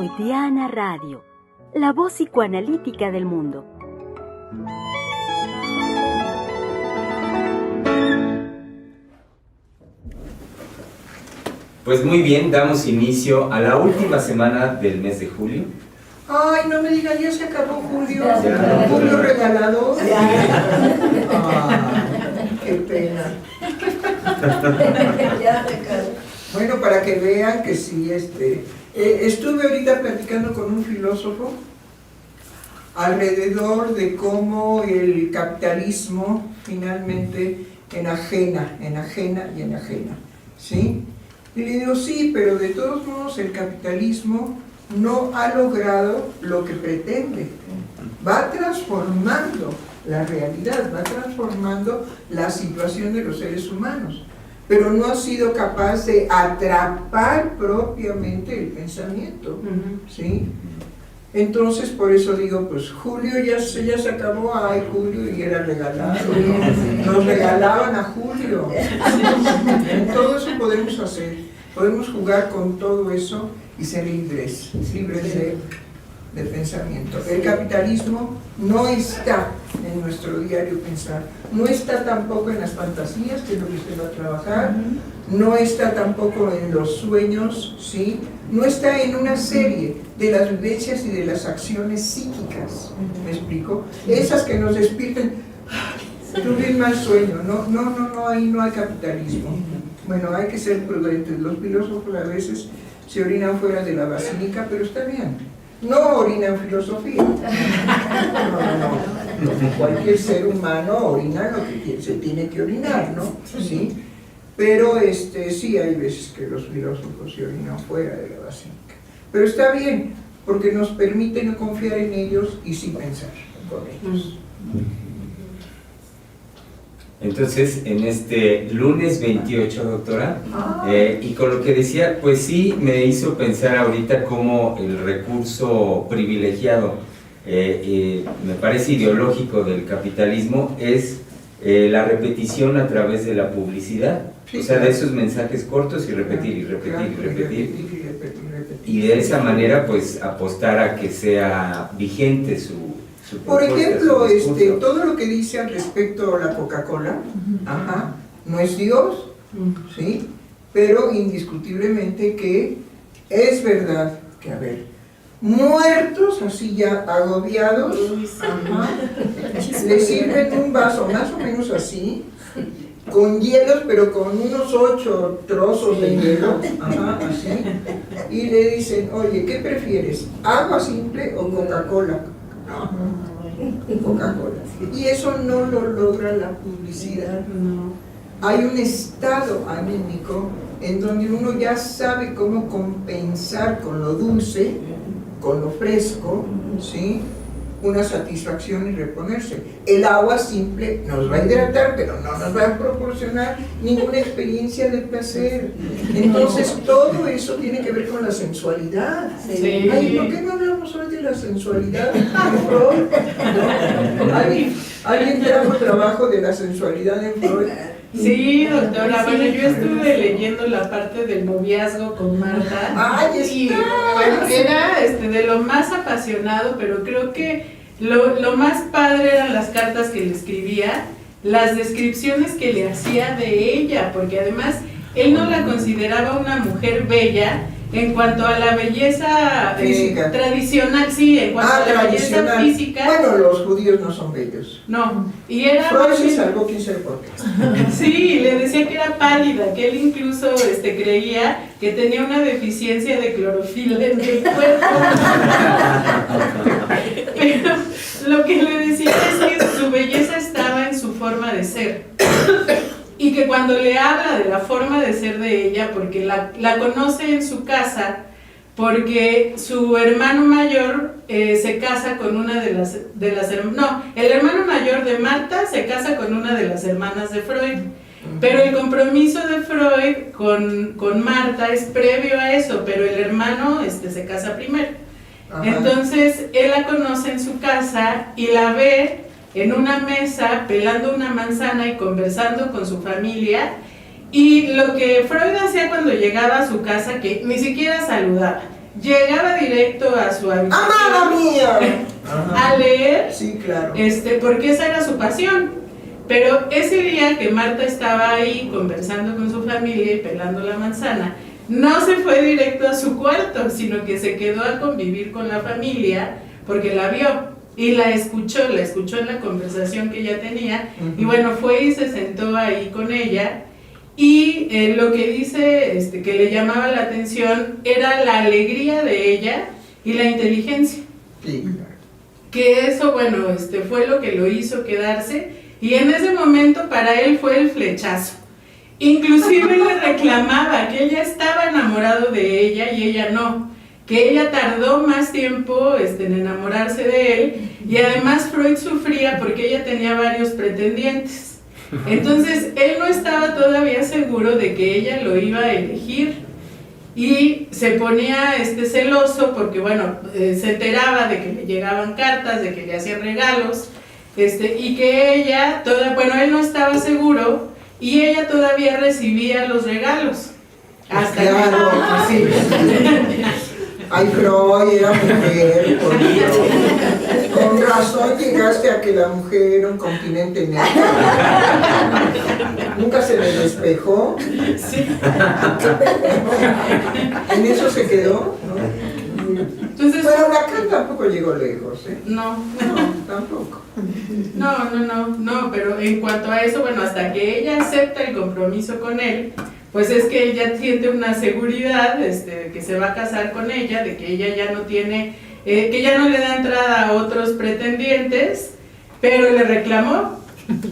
Freudiana Radio, la voz psicoanalítica del mundo. Pues muy bien, damos inicio a la última semana del mes de julio. Ay, no me digan, ya se acabó julio. Ya. Julio regalado. Ay, qué pena. Bueno, para que vean que sí, estuve ahorita platicando con un filósofo alrededor de cómo el capitalismo finalmente enajena, ¿sí? Y le digo, sí, pero de todos modos el capitalismo no ha logrado lo que pretende. Va transformando la realidad, va transformando la situación de los seres humanos, pero no ha sido capaz de atrapar propiamente el pensamiento, ¿sí? Entonces, por eso digo, pues Julio ya se acabó, ay, Julio, y era regalado, ¿no? Nos regalaban a Julio. Todo eso podemos hacer, podemos jugar con todo eso y ser libres de pensamiento. El capitalismo no está en nuestro diario pensar, no está tampoco en las fantasías, que es lo que usted va a trabajar, no está tampoco en los sueños, ¿sí? No está en una serie de las vivencias y de las acciones psíquicas, ¿me explico? Esas que nos despierten, tuve un mal sueño, no, ahí no hay capitalismo. Bueno, hay que ser prudentes, los filósofos a veces se orinan fuera de la basílica, pero está bien, no orinan filosofía, no. Cualquier ser humano orina lo que se tiene que orinar, ¿no? Sí. Pero sí hay veces que los filósofos se orinan fuera de la basílica. Pero está bien, porque nos permite no confiar en ellos y sí pensar con ellos. Entonces, en este lunes 28, doctora, y con lo que decía, pues sí me hizo pensar ahorita cómo el recurso privilegiado, me parece ideológico del capitalismo, es la repetición a través de la publicidad. Sí, o sea, de esos mensajes cortos y repetir. Y de esa manera, pues, apostar a que sea vigente su Por ejemplo, su todo lo que dice al respecto a la Coca-Cola, no es Dios, ¿sí? Pero indiscutiblemente que es verdad que, a ver, muertos, así ya agobiados, le sirven un vaso más o menos así, con hielos, pero con unos 8 trozos de hielo, así, y le dicen, oye, ¿qué prefieres? ¿Agua simple o Coca-Cola? Coca-Cola. Y eso no lo logra la publicidad. Hay un estado anímico en donde uno ya sabe cómo compensar con lo dulce, con lo fresco, ¿sí? Una satisfacción y reponerse. El agua simple nos va a hidratar, pero no nos va a proporcionar ninguna experiencia de placer. Entonces todo eso tiene que ver con la sensualidad. Sí. Ay, ¿por qué no hablamos hoy de la sensualidad? ¿Alguien trajo trabajo de la sensualidad en Freud? Sí, doctora, bueno, yo estuve leyendo la parte del noviazgo con Marta. ¡Ay, y bueno, era de lo más apasionado, pero creo que lo más padre eran las cartas que le escribía, las descripciones que le hacía de ella, porque además él no la consideraba una mujer bella en cuanto a la belleza tradicional, sí, en cuanto a la belleza física. Bueno, los judíos no son bellos. No, y era... Freud se salvó, quién sabe por qué. Sí, le decía que era pálida, que él incluso creía que tenía una deficiencia de clorofila en el cuerpo. Pero lo que le decía es que su belleza estaba en su forma de ser. Y que cuando le habla de la forma de ser de ella, porque la conoce en su casa, porque su hermano mayor se casa con una de las el hermano mayor de Marta se casa con una de las hermanas de Freud, pero el compromiso de Freud con Marta es previo a eso, pero el hermano se casa primero. Entonces él la conoce en su casa y la ve en una mesa pelando una manzana y conversando con su familia, y lo que Freud hacía cuando llegaba a su casa, que ni siquiera saludaba, llegaba directo a su habitación. ¡Amada mía! A leer, Sí, claro. porque esa era su pasión. Pero ese día que Marta estaba ahí conversando con su familia y pelando la manzana, no se fue directo a su cuarto, sino que se quedó a convivir con la familia porque la vio y la escuchó en la conversación que ella tenía. Y bueno, fue y se sentó ahí con ella. Y lo que dice que le llamaba la atención era la alegría de ella y la inteligencia. Sí, claro. Que eso, bueno, fue lo que lo hizo quedarse, y en ese momento para él fue el flechazo. Inclusive le reclamaba que ella estaba enamorado de ella y ella no, que ella tardó más tiempo en enamorarse de él, y además Freud sufría porque ella tenía varios pretendientes. Entonces él no estaba todavía seguro de que ella lo iba a elegir. Y se ponía celoso porque, bueno, se enteraba de que le llegaban cartas, de que le hacían regalos, y que ella, bueno, él no estaba seguro, y ella todavía recibía los regalos. Hasta claro, sí. Ay, Freud era mujer, por Dios. Con razón llegaste a que la mujer era un continente negro. Nunca se le despejó. Sí. En eso se quedó, ¿no? Entonces, bueno, Lacan tampoco llegó lejos, ¿eh? No, tampoco. No, pero en cuanto a eso, bueno, hasta que ella acepta el compromiso con él, pues es que ella siente una seguridad de que se va a casar con ella, de que ella ya no tiene, que ya no le da entrada a otros pretendientes, pero le reclamó,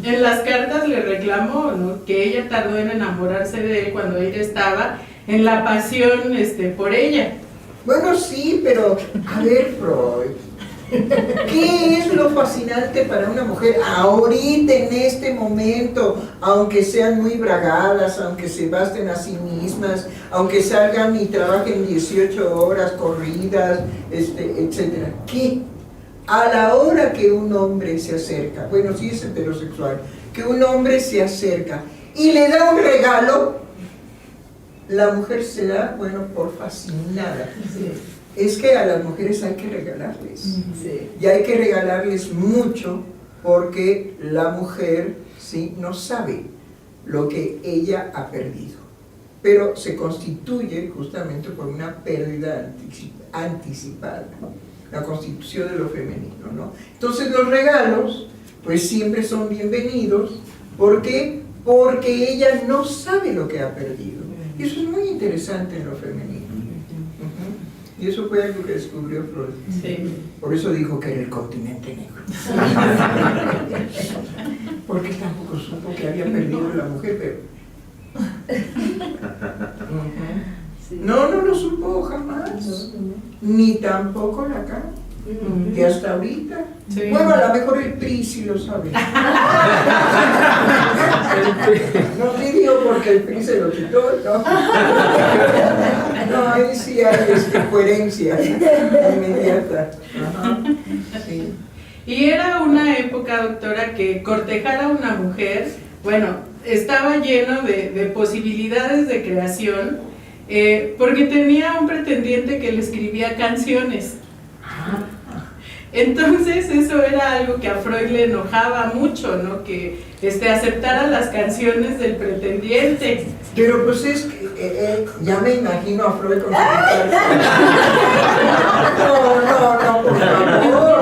en las cartas le reclamó, ¿no?, que ella tardó en enamorarse de él cuando ella estaba en la pasión por ella. Bueno, sí, pero a ver, Freud, ¿qué es lo fascinante para una mujer ahorita, en este momento, aunque sean muy bragadas, aunque se basten a sí mismas, aunque salgan y trabajen 18 horas corridas, etcétera? ¿Qué? A la hora que un hombre se acerca, bueno, sí es heterosexual, que un hombre se acerca y le da un regalo, la mujer se da, bueno, por fascinada. Sí. Es que a las mujeres hay que regalarles, sí, y hay que regalarles mucho, porque la mujer, sí, no sabe lo que ella ha perdido, pero se constituye justamente por una pérdida anticipada, la constitución de lo femenino, ¿no? Entonces los regalos, pues siempre son bienvenidos. ¿Por qué? Porque ella no sabe lo que ha perdido, y eso es muy interesante en lo femenino. Y eso fue algo que descubrió Freud. Sí. Por eso dijo que era el continente negro. Porque tampoco supo que había perdido la mujer, pero... No lo supo jamás. Ni tampoco Lacan. Y hasta ahorita. Sí. Bueno, a lo mejor el PRI sí lo sabe. No te digo porque el PRI se lo quitó, ¿no? No, ahí sí hay coherencia inmediata. Ajá. Sí. Y era una época, doctora, que cortejar a una mujer, bueno, estaba lleno de posibilidades de creación, porque tenía un pretendiente que le escribía canciones. Entonces eso era algo que a Freud le enojaba mucho, ¿no?, que aceptara las canciones del pretendiente. Pero pues es que ya me imagino a Freud con su guitarra.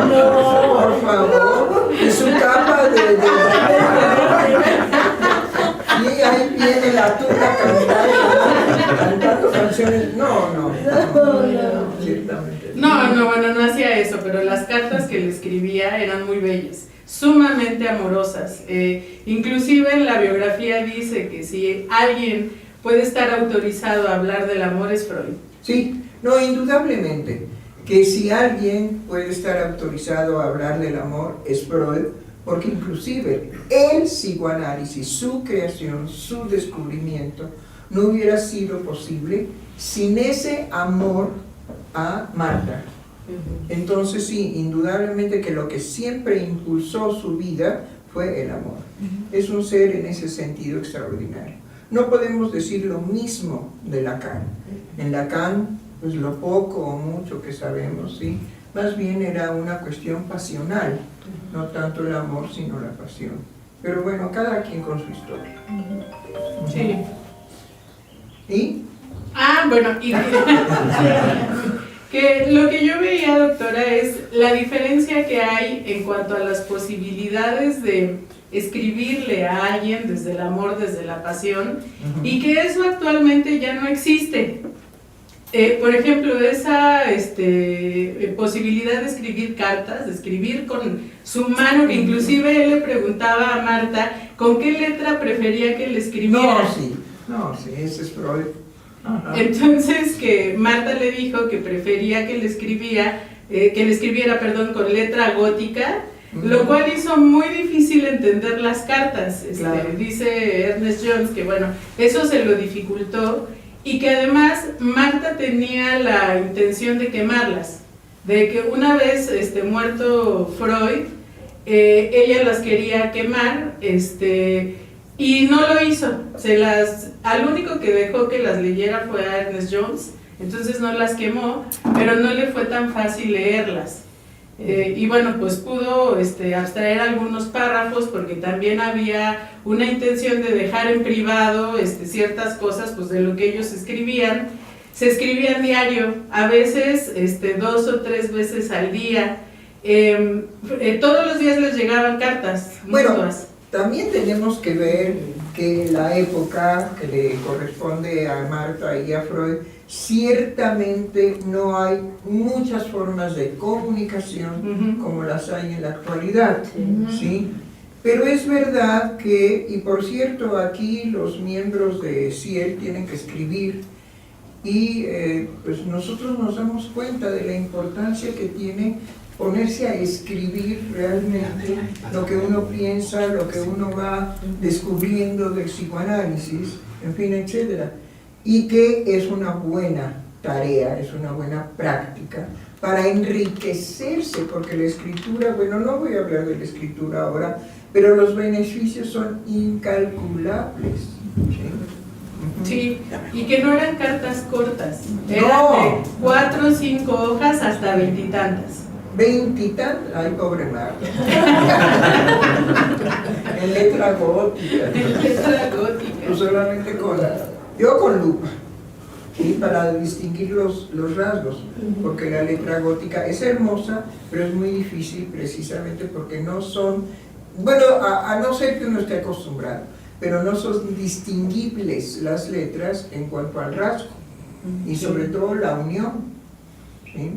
No, por favor. Y su capa de... Y ahí viene la tuca cantando canciones. No. Ciertamente. No hacía eso, pero las cartas que le escribía eran muy bellas, sumamente amorosas. Inclusive en la biografía dice que si alguien puede estar autorizado a hablar del amor es Freud. Sí, no, indudablemente, que si alguien puede estar autorizado a hablar del amor es Freud, porque inclusive el psicoanálisis, su creación, su descubrimiento, no hubiera sido posible sin ese amor a Marta. Entonces sí, indudablemente que lo que siempre impulsó su vida fue el amor. Es un ser en ese sentido extraordinario. No podemos decir lo mismo de Lacan. En Lacan pues lo poco o mucho que sabemos, ¿sí? Más bien era una cuestión pasional, no tanto el amor, sino la pasión. Pero bueno, cada quien con su historia. Sí. ¿Y? Bueno, y que lo que yo veía, doctora, es la diferencia que hay en cuanto a las posibilidades de escribirle a alguien desde el amor, desde la pasión, y que eso actualmente ya no existe. Por ejemplo, esa posibilidad de escribir cartas, de escribir con su mano, que inclusive él le preguntaba a Marta con qué letra prefería que le escribiera. No, sí, ese es Freud. Ajá. Entonces que Marta le dijo que prefería que le escribiera, con letra gótica, lo cual hizo muy difícil entender las cartas. Claro. Dice Ernest Jones que bueno, eso se lo dificultó, y que además Marta tenía la intención de quemarlas, de que una vez muerto Freud, ella las quería quemar, y no lo hizo. Al único que dejó que las leyera fue a Ernest Jones, entonces no las quemó, pero no le fue tan fácil leerlas. Y bueno, pues pudo abstraer algunos párrafos, porque también había una intención de dejar en privado ciertas cosas pues de lo que ellos escribían. Se escribían diario, a veces 2 o 3 veces al día. Todos los días les llegaban cartas. Bueno, mutuas. También tenemos que ver que la época que le corresponde a Marta y a Freud, ciertamente no hay muchas formas de comunicación como las hay en la actualidad, ¿sí? Pero es verdad que, y por cierto, aquí los miembros de CIEL tienen que escribir, y pues nosotros nos damos cuenta de la importancia que tiene ponerse a escribir realmente lo que uno piensa, lo que uno va descubriendo del psicoanálisis, en fin, etcétera, y que es una buena tarea, es una buena práctica para enriquecerse, porque la escritura, bueno, no voy a hablar de la escritura ahora, pero los beneficios son incalculables. Sí, y que no eran cartas cortas, eran de 4 o 5 hojas hasta 20 y tantas. 20 y tantas, ay, pobre Marta. En letra gótica. En letra gótica. Pues solamente yo con lupa, ¿sí? Para distinguir los rasgos, porque la letra gótica es hermosa, pero es muy difícil precisamente porque no son, bueno, a no ser que uno esté acostumbrado, pero no son distinguibles las letras en cuanto al rasgo, y sobre todo la unión, ¿sí?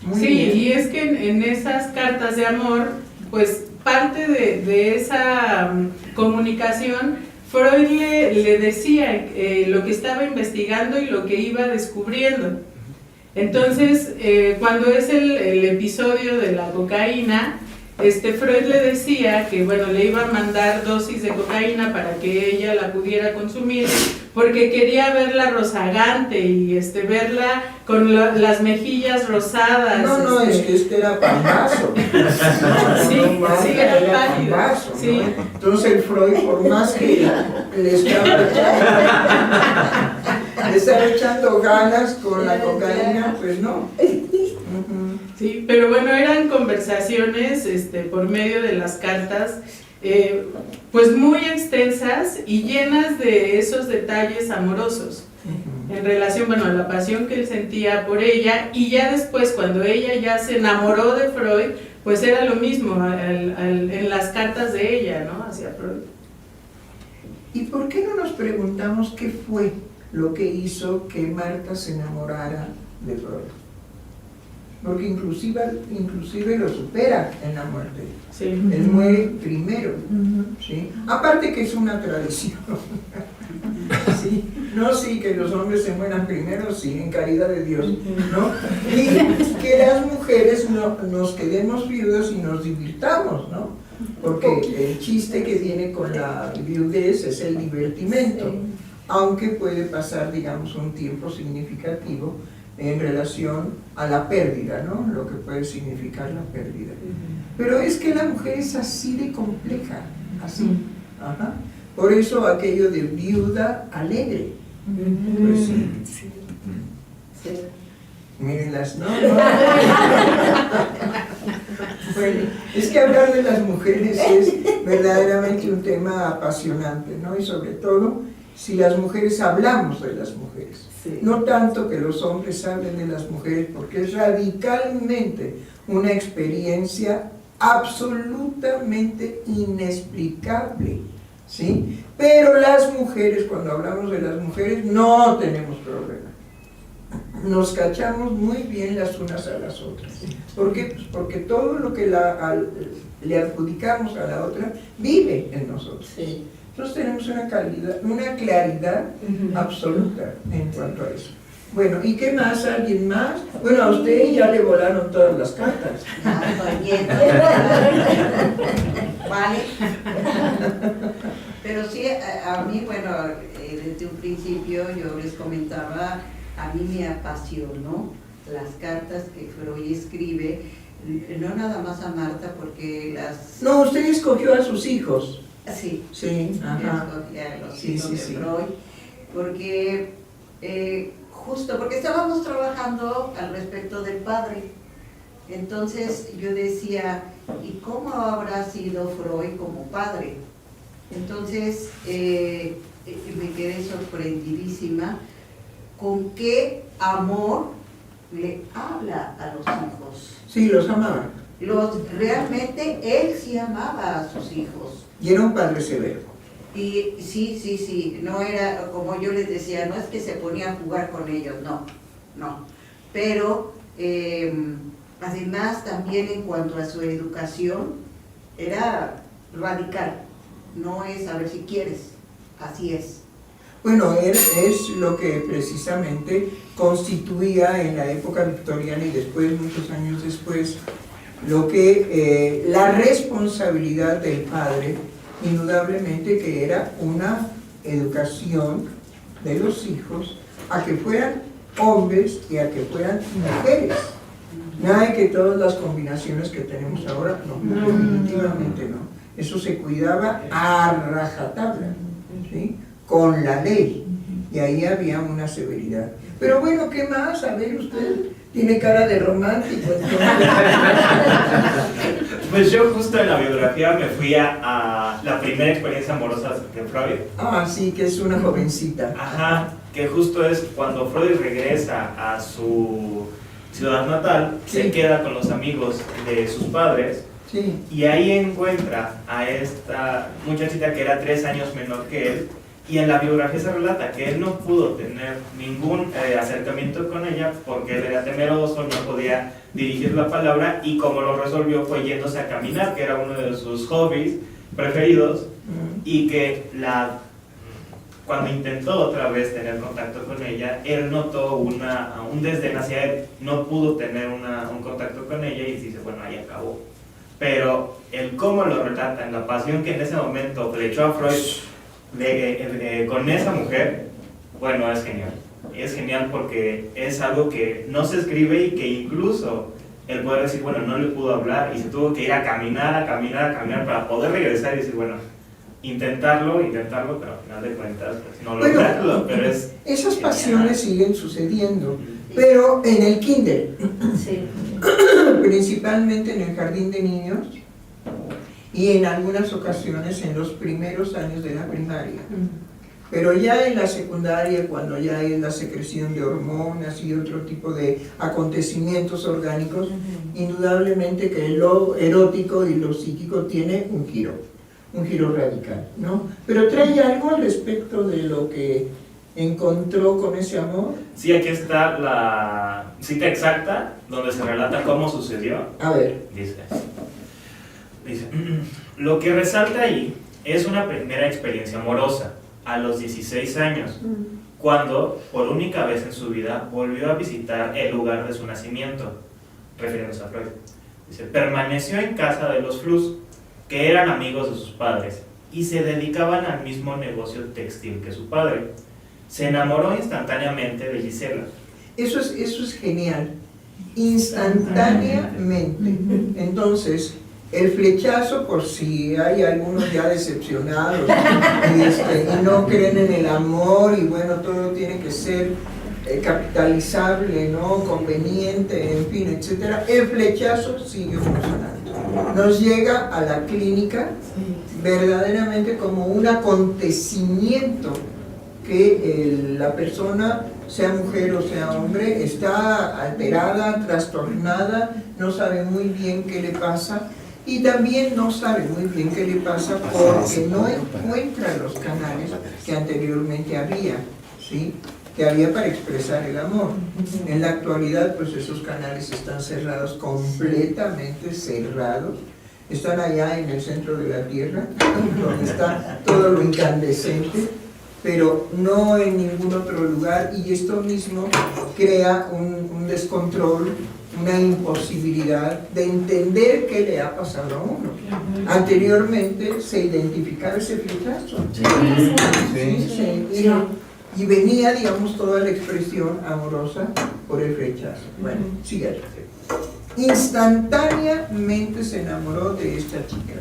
Muy bien. Y es que en esas cartas de amor, pues parte de esa comunicación, Freud le decía lo que estaba investigando y lo que iba descubriendo. Entonces, cuando es el episodio de la cocaína, Freud le decía que bueno, le iba a mandar dosis de cocaína para que ella la pudiera consumir, porque quería verla rozagante y verla con las mejillas rosadas. No, es que era pambazo. Sí, era pálido. Pambazo, ¿no? Sí. Entonces el Freud, por más que le estaba echando ganas con la cocaína, pues no. Sí, pero bueno, eran conversaciones por medio de las cartas, pues muy extensas y llenas de esos detalles amorosos en relación, bueno, a la pasión que él sentía por ella, y ya después cuando ella ya se enamoró de Freud, pues era lo mismo en las cartas de ella, ¿no? Hacia Freud. ¿Y por qué no nos preguntamos qué fue lo que hizo que Marta se enamorara de Freud? Porque inclusive lo supera en la muerte. Sí. Él muere primero, ¿sí? Aparte que es una tradición. ¿Sí? No, sí, que los hombres se mueran primero, sí, en caridad de Dios, ¿no? Y que las mujeres nos quedemos viudas y nos divirtamos, ¿no? Porque el chiste que viene con la viudez es el divertimento, aunque puede pasar, digamos, un tiempo significativo en relación a la pérdida, ¿no? Lo que puede significar la pérdida. Pero es que la mujer es así de compleja, así. Ajá. Por eso aquello de viuda alegre. Pues sí. Mírenlas, no. Bueno, es que hablar de las mujeres es verdaderamente un tema apasionante, ¿no? Y sobre todo si las mujeres hablamos de las mujeres. Sí. No tanto que los hombres hablen de las mujeres, porque es radicalmente una experiencia absolutamente inexplicable, ¿sí? Pero las mujeres, cuando hablamos de las mujeres, no tenemos problema. Nos cachamos muy bien las unas a las otras. ¿Por qué? Pues porque todo lo que le adjudicamos a la otra vive en nosotros. Sí. Nosotros tenemos una claridad absoluta en cuanto a eso. Bueno, ¿y qué más? ¿Alguien más? Bueno, a usted ya le volaron todas las cartas. Vale. Pero sí, a mí, bueno, desde un principio yo les comentaba, a mí me apasionó las cartas que Freud escribe, no nada más a Marta, porque las... No, usted escogió a sus hijos. Sí, Sí, ajá. escogía a los Sí, hijos sí, de sí. Freud, porque justo porque estábamos trabajando al respecto del padre. Entonces yo decía, ¿y cómo habrá sido Freud como padre? Entonces me quedé sorprendidísima con qué amor le habla a los hijos. Sí, los amaba. Realmente él sí amaba a sus hijos. Y era un padre severo. Y sí, no era, como yo les decía, no es que se ponía a jugar con ellos, no. Pero además también en cuanto a su educación, era radical. No es a ver si quieres, así es. Bueno, él es lo que precisamente constituía en la época victoriana y después, muchos años después, lo que la responsabilidad del padre, indudablemente que era una educación de los hijos a que fueran hombres y a que fueran mujeres. Nada de que todas las combinaciones que tenemos ahora, no, definitivamente no. Eso se cuidaba a rajatabla, ¿sí? Con la ley, y ahí había una severidad. Pero bueno, ¿qué más? A ver, usted tiene cara de romántico. Pues yo justo en la biografía me fui a la primera experiencia amorosa de Freud. Ah, sí, que es una jovencita. Ajá, que justo es cuando Freud regresa a su ciudad natal, Sí. se queda con los amigos de sus padres Sí, y ahí encuentra a esta muchachita que era 3 años menor que él, y en la biografía se relata que él no pudo tener ningún acercamiento con ella porque él era temeroso, no podía dirigir la palabra, y como lo resolvió fue yéndose a caminar, que era uno de sus hobbies preferidos, y que cuando intentó otra vez tener contacto con ella, él notó un desdén hacia él, no pudo tener un contacto con ella y dice, bueno, ahí acabó. Pero el cómo lo relata, en la pasión que en ese momento le echó a Freud con esa mujer, bueno, es genial. Es genial porque es algo que no se escribe y que incluso él puede decir, bueno, no le pudo hablar y se tuvo que ir a caminar para poder regresar y decir, bueno, intentarlo, pero al final de cuentas pues, no lograrlo, pero es... Esas pasiones siguen sucediendo, pero en el kinder, Sí. principalmente en el jardín de niños y en algunas ocasiones en los primeros años de la primaria. Pero ya en la secundaria, cuando ya hay la secreción de hormonas y otro tipo de acontecimientos orgánicos, indudablemente que lo erótico y lo psíquico tiene un giro radical, ¿no? Pero trae algo al respecto de lo que encontró con ese amor. Sí, aquí está la cita exacta donde se relata cómo sucedió. A ver. Dice, lo que resalta ahí es una primera experiencia amorosa a los 16 años, cuando por única vez en su vida volvió a visitar el lugar de su nacimiento, refiriéndose a Freud. Dice, permaneció en casa de los Flus, que eran amigos de sus padres y se dedicaban al mismo negocio textil que su padre. Se enamoró instantáneamente de Gisela. Eso es genial, instantáneamente. Entonces, el flechazo, por si hay algunos ya decepcionados y no creen en el amor y bueno, todo tiene que ser capitalizable, ¿no? Conveniente, en fin, etcétera, el flechazo sigue funcionando. Nos llega a la clínica verdaderamente como un acontecimiento que la persona, sea mujer o sea hombre, está alterada, trastornada, no sabe muy bien qué le pasa y también no sabe muy bien qué le pasa porque no encuentra los canales que anteriormente había, ¿sí? Que había para expresar el amor. En la actualidad, pues esos canales están cerrados, completamente cerrados. Están allá en el centro de la Tierra, donde está todo lo incandescente, pero no en ningún otro lugar, y esto mismo crea un descontrol, una imposibilidad de entender qué le ha pasado a uno. Anteriormente se identificaba ese flechazo. Y venía, digamos, toda la expresión amorosa por el flechazo. Bueno, sigue. Instantáneamente se enamoró de esta chica.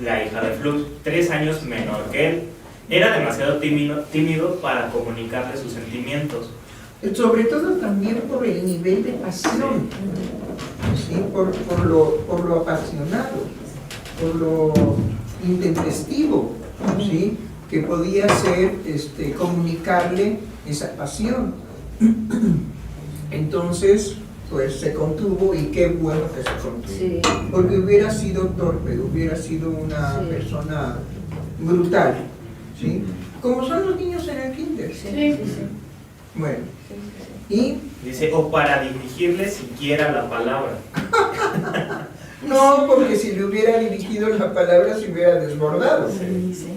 La hija de Flux, 3 años menor que él. Era demasiado tímido para comunicarle sus sentimientos. Sobre todo también por el nivel de pasión, ¿sí? por lo apasionado, por lo intempestivo, ¿sí? Que podía ser comunicarle esa pasión. Entonces, pues se contuvo, y qué bueno que se contuvo. Sí. Porque hubiera sido torpe, hubiera sido una persona brutal, ¿sí? Como son los niños en el kinder. Sí. Bueno, y dice, o para dirigirle siquiera la palabra. no, porque si le hubiera dirigido la palabra se hubiera desbordado,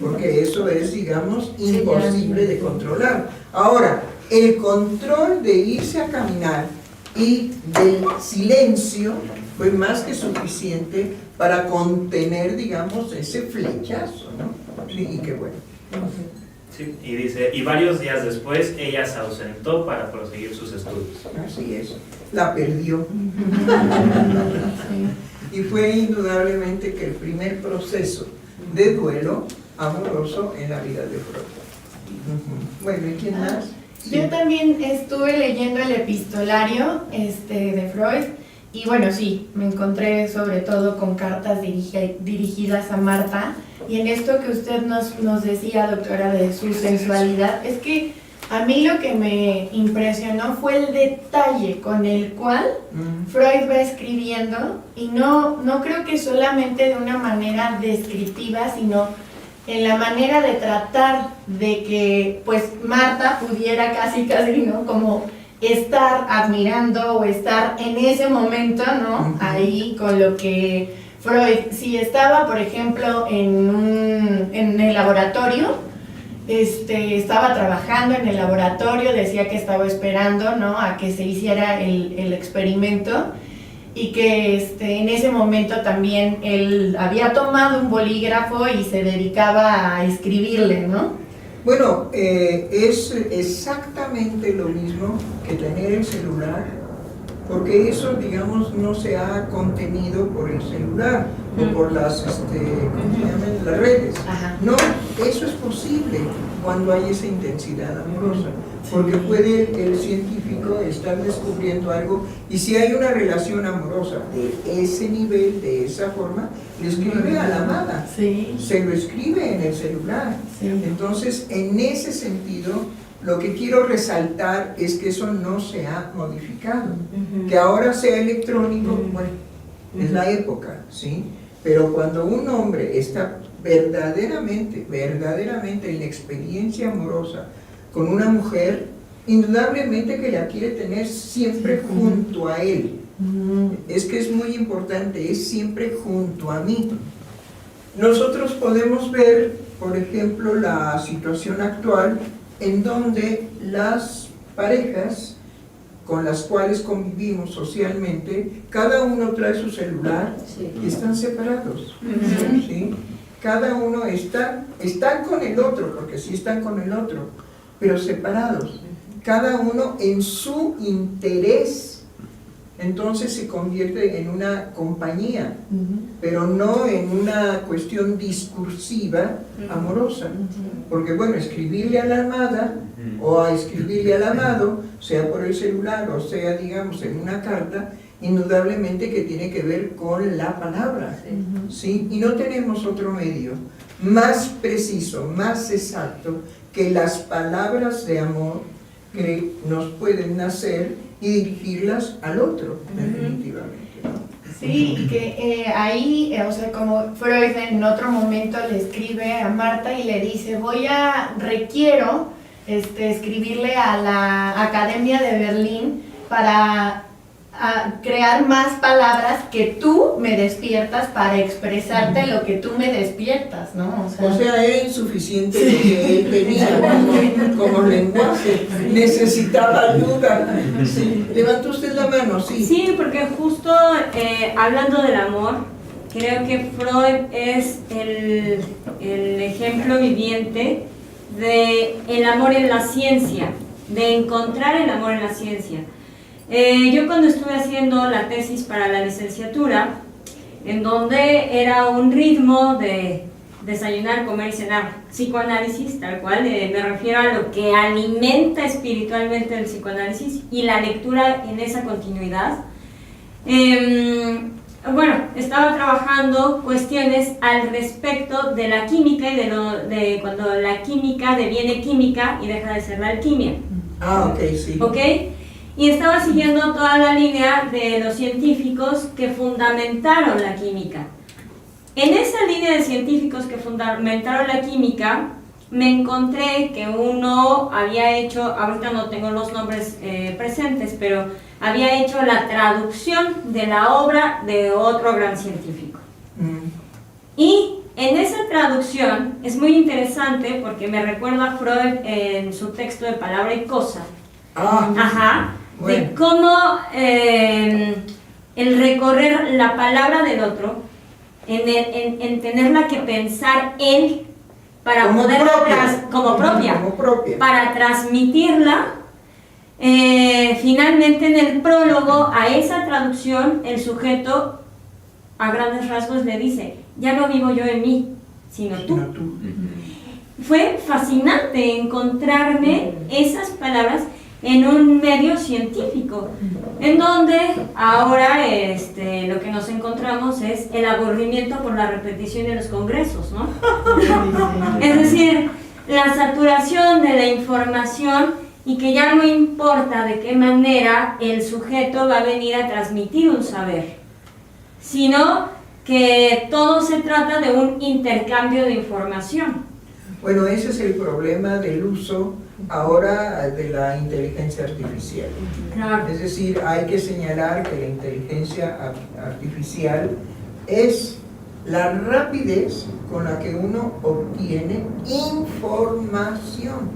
porque eso es, digamos, imposible de controlar. Ahora, el control de irse a caminar y del silencio fue más que suficiente para contener, digamos, ese flechazo, ¿no? Sí, y qué bueno. Sí, y dice, y varios días después ella se ausentó para proseguir sus estudios. Así es, la perdió. Y fue indudablemente que el primer proceso de duelo amoroso en la vida de Freud. Bueno, ¿y quién más? Sí. Yo también estuve leyendo el epistolario de Freud, y bueno, sí, me encontré sobre todo con cartas dirigidas a Marta, y en esto que usted nos decía, doctora, de su sensualidad, es que a mí lo que me impresionó fue el detalle con el cual Freud va escribiendo, y no creo que solamente de una manera descriptiva, sino en la manera de tratar de que pues Marta pudiera casi, ¿no? Como estar admirando o estar en ese momento, ¿no? Ahí con lo que Freud, si estaba, por ejemplo, en el laboratorio, estaba trabajando en el laboratorio, decía que estaba esperando, ¿no? A que se hiciera el experimento, y que en ese momento también él había tomado un bolígrafo y se dedicaba a escribirle, ¿no? Bueno, es exactamente lo mismo que tener el celular, porque eso, digamos, no se ha contenido por el celular o por las, ¿cómo se llaman? Las redes. Ajá. No, eso es posible cuando hay esa intensidad amorosa, porque puede el científico estar descubriendo algo, y si hay una relación amorosa de ese nivel, de esa forma, le escribe a la amada, se lo escribe en el celular. Entonces, en ese sentido, lo que quiero resaltar es que eso no se ha modificado. Que ahora sea electrónico, bueno, es la época, ¿sí? Pero cuando un hombre está verdaderamente en la experiencia amorosa con una mujer, indudablemente que la quiere tener siempre junto a él. Es que es muy importante, es siempre junto a mí. Nosotros podemos ver, por ejemplo, la situación actual en donde las parejas con las cuales convivimos socialmente, cada uno trae su celular y están separados, ¿sí? Cada uno están con el otro, porque sí están con el otro, pero separados, cada uno en su interés entonces se convierte en una compañía, pero no en una cuestión discursiva amorosa. Porque bueno, escribirle a la amada o a escribirle al amado, sea por el celular o sea, digamos, en una carta, indudablemente que tiene que ver con la palabra, ¿sí? Y no tenemos otro medio más preciso, más exacto que las palabras de amor que nos pueden nacer y dirigirlas al otro, definitivamente, ¿no? Sí, y que ahí, o sea, como Freud en otro momento le escribe a Marta y le dice, requiero escribirle a la Academia de Berlín para crear más palabras que tú me despiertas para expresarte lo que tú me despiertas, ¿no? O sea, era insuficiente lo que él tenía como lenguaje, necesitaba ayuda. Sí. ¿Levantó usted la mano? Sí. Sí, porque justo hablando del amor, creo que Freud es el ejemplo viviente de el amor en la ciencia, de encontrar el amor en la ciencia. Yo cuando estuve haciendo la tesis para la licenciatura, en donde era un ritmo de desayunar, comer y cenar, psicoanálisis, tal cual, me refiero a lo que alimenta espiritualmente el psicoanálisis y la lectura en esa continuidad. Bueno, estaba trabajando cuestiones al respecto de la química y de cuando la química deviene química y deja de ser la alquimia. Ah, ok, sí. ¿Ok? Y estaba siguiendo toda la línea de los científicos que fundamentaron la química. En esa línea de científicos que fundamentaron la química, me encontré que uno había hecho, ahorita no tengo los nombres presentes, pero había hecho la traducción de la obra de otro gran científico. Y en esa traducción es muy interesante porque me recuerda a Freud en su texto de Palabra y Cosa. Bueno. De cómo el recorrer la palabra del otro, en tenerla que pensar él para como poderla propia. como propia, para transmitirla, finalmente en el prólogo a esa traducción el sujeto a grandes rasgos le dice, ya no vivo yo en mí, sino tú. Fue fascinante encontrarme esas palabras en un medio científico, en donde ahora lo que nos encontramos es el aburrimiento por la repetición de los congresos, ¿no? Es decir, la saturación de la información y que ya no importa de qué manera el sujeto va a venir a transmitir un saber, sino que todo se trata de un intercambio de información. Bueno, ese es el problema del uso ahora de la inteligencia artificial. Claro. Es decir, hay que señalar que la inteligencia artificial es la rapidez con la que uno obtiene información,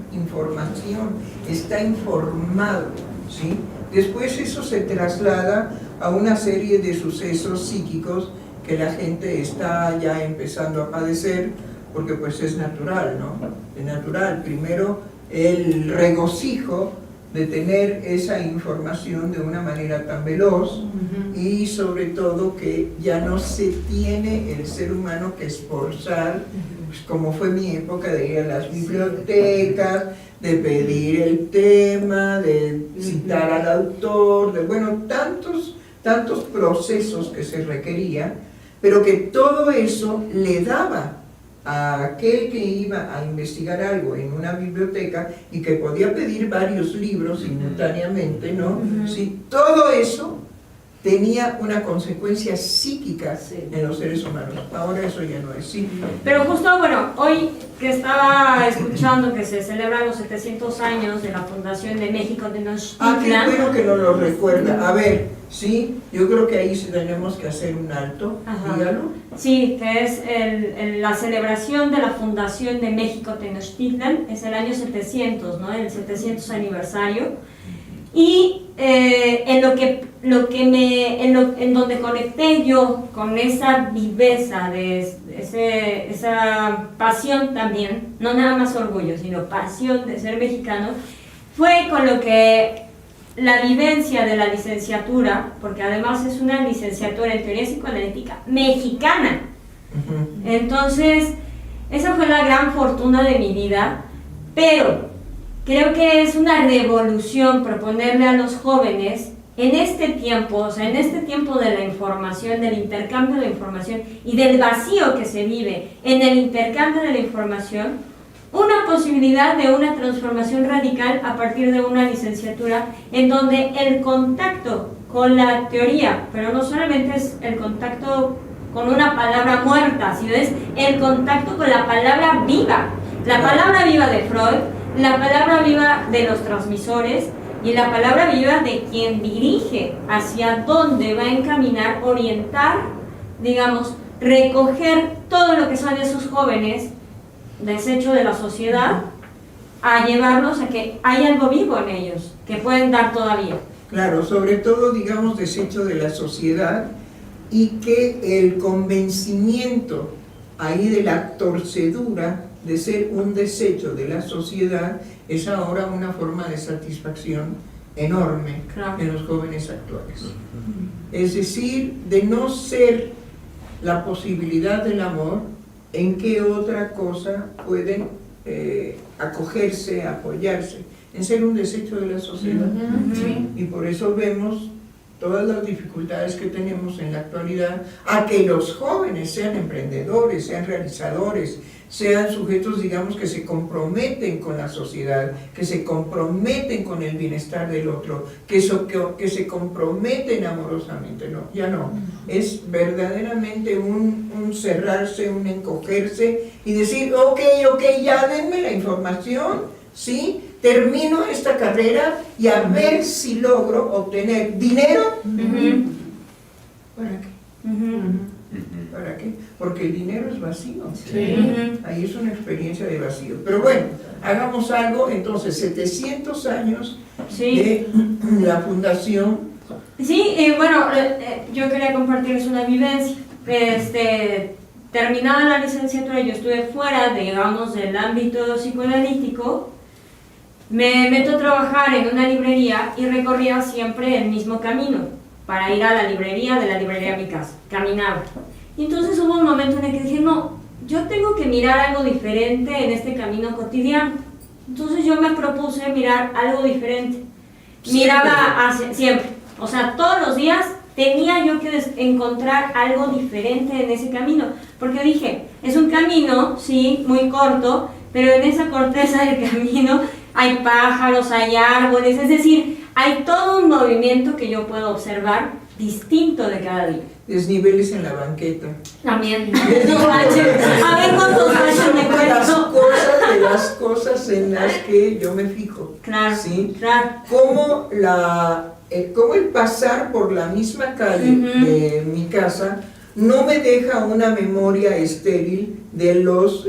está informado, ¿sí? Después eso se traslada a una serie de sucesos psíquicos que la gente está ya empezando a padecer, porque pues es natural, ¿no? Es natural. Primero, el regocijo de tener esa información de una manera tan veloz y sobre todo que ya no se tiene el ser humano que esforzar, pues, como fue mi época de ir a las bibliotecas, de pedir el tema, de citar al autor, de bueno, tantos procesos que se requería, pero que todo eso le daba a aquel que iba a investigar algo en una biblioteca y que podía pedir varios libros simultáneamente, ¿no? Sí, todo eso tenía una consecuencia psíquica en los seres humanos. Ahora eso ya no es así. Pero justo, bueno, hoy que estaba escuchando que se celebran los 700 años de la fundación de México Tenochtitlan. Qué bueno que no lo recuerda. A ver, sí, yo creo que ahí sí tenemos que hacer un alto. Dígalo. Sí, que es la celebración de la fundación de México Tenochtitlan, es el año 700, ¿no? El 700 aniversario. Y en donde conecté yo con esa viveza, esa pasión también, no nada más orgullo, sino pasión de ser mexicano, fue con lo que la vivencia de la licenciatura, porque además es una licenciatura en teoría psicoanalítica mexicana. Entonces, esa fue la gran fortuna de mi vida, pero creo que es una revolución proponerle a los jóvenes en este tiempo, o sea, en este tiempo de la información, del intercambio de información y del vacío que se vive en el intercambio de la información, una posibilidad de una transformación radical a partir de una licenciatura en donde el contacto con la teoría, pero no solamente es el contacto con una palabra muerta, sino es el contacto con la palabra viva, la palabra viva de Freud, la palabra viva de los transmisores y la palabra viva de quien dirige hacia dónde va a encaminar, orientar, digamos, recoger todo lo que son esos jóvenes desecho de la sociedad, a llevarlos a que hay algo vivo en ellos, que pueden dar todavía. Claro, sobre todo, digamos, desecho de la sociedad, y que el convencimiento ahí de la torcedura de ser un desecho de la sociedad es ahora una forma de satisfacción enorme en los jóvenes actuales. Es decir, de no ser la posibilidad del amor, ¿en qué otra cosa pueden acogerse, apoyarse? En ser un desecho de la sociedad. Y por eso vemos todas las dificultades que tenemos en la actualidad a que los jóvenes sean emprendedores, sean realizadores, sean sujetos, digamos, que se comprometen con la sociedad, que se comprometen con el bienestar del otro, que se comprometen amorosamente. No, ya no. Es verdaderamente un cerrarse, un encogerse y decir, ok, ya denme la información, ¿sí? Termino esta carrera y a ver si logro obtener dinero. ¿Para qué? ¿Para qué? Porque el dinero es vacío. Ahí es una experiencia de vacío. Pero bueno, hagamos algo. Entonces, 700 años de la fundación. Sí, bueno, yo quería compartirles una vivencia. Terminada la licenciatura, yo estuve fuera, digamos, del ámbito psicoanalítico. Me meto a trabajar en una librería y recorría siempre el mismo camino para ir a la librería, de la librería a mi casa. Caminaba. Y entonces hubo un momento en el que dije, no, yo tengo que mirar algo diferente en este camino cotidiano. Entonces yo me propuse mirar algo diferente. Miraba siempre, o sea, todos los días tenía yo que encontrar algo diferente en ese camino. Porque dije, es un camino, sí, muy corto, pero en esa corteza del camino hay pájaros, hay árboles, es decir, hay todo un movimiento que yo puedo observar distinto de cada día. Desniveles en la banqueta. También. A ver cuántos baches me cuento. De las cosas en las que yo me fijo. Claro, ¿sí? claro. Como el pasar por la misma calle de mi casa no me deja una memoria estéril de los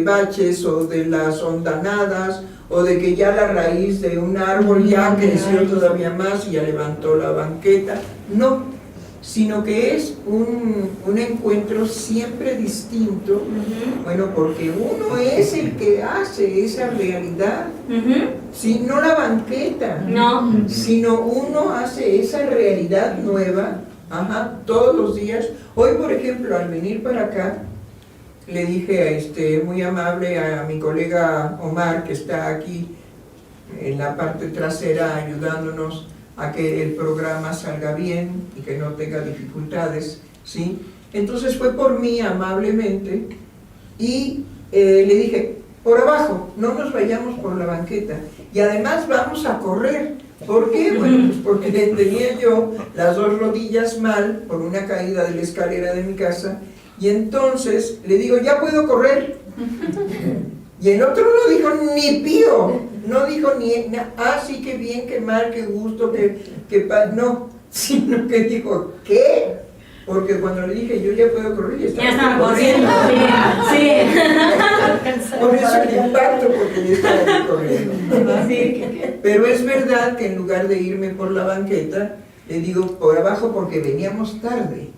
baches o de las hondanadas, o de que ya la raíz de un árbol ya creció todavía más y ya levantó la banqueta. No, sino que es un encuentro siempre distinto, bueno, porque uno es el que hace esa realidad, ¿sí? No la banqueta, sino uno hace esa realidad nueva, todos los días. Hoy, por ejemplo, al venir para acá, le dije muy amable a mi colega Omar, que está aquí en la parte trasera ayudándonos a que el programa salga bien y que no tenga dificultades, ¿sí? Entonces fue por mí amablemente y le dije, por abajo, no nos vayamos por la banqueta, y además vamos a correr. ¿Por qué? Bueno, pues porque tenía yo las dos rodillas mal por una caída de la escalera de mi casa. Y entonces le digo, ya puedo correr. Y el otro no dijo ni pío, no dijo ni, sí, qué bien, qué mal, qué gusto, no, sino que dijo, ¿qué? Porque cuando le dije, yo ya puedo correr, ya estaba corriendo. Sí. Por eso el impacto, porque ya estaba corriendo. Pero es verdad que en lugar de irme por la banqueta, le digo por abajo porque veníamos tarde,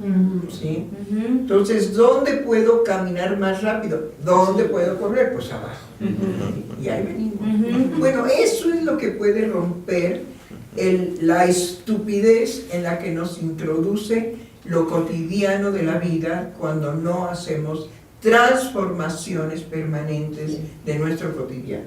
¿sí? Entonces, ¿dónde puedo caminar más rápido? ¿Dónde puedo correr? Pues abajo. Y ahí venimos. Bueno, eso es lo que puede romper la estupidez en la que nos introduce lo cotidiano de la vida cuando no hacemos transformaciones permanentes de nuestro cotidiano.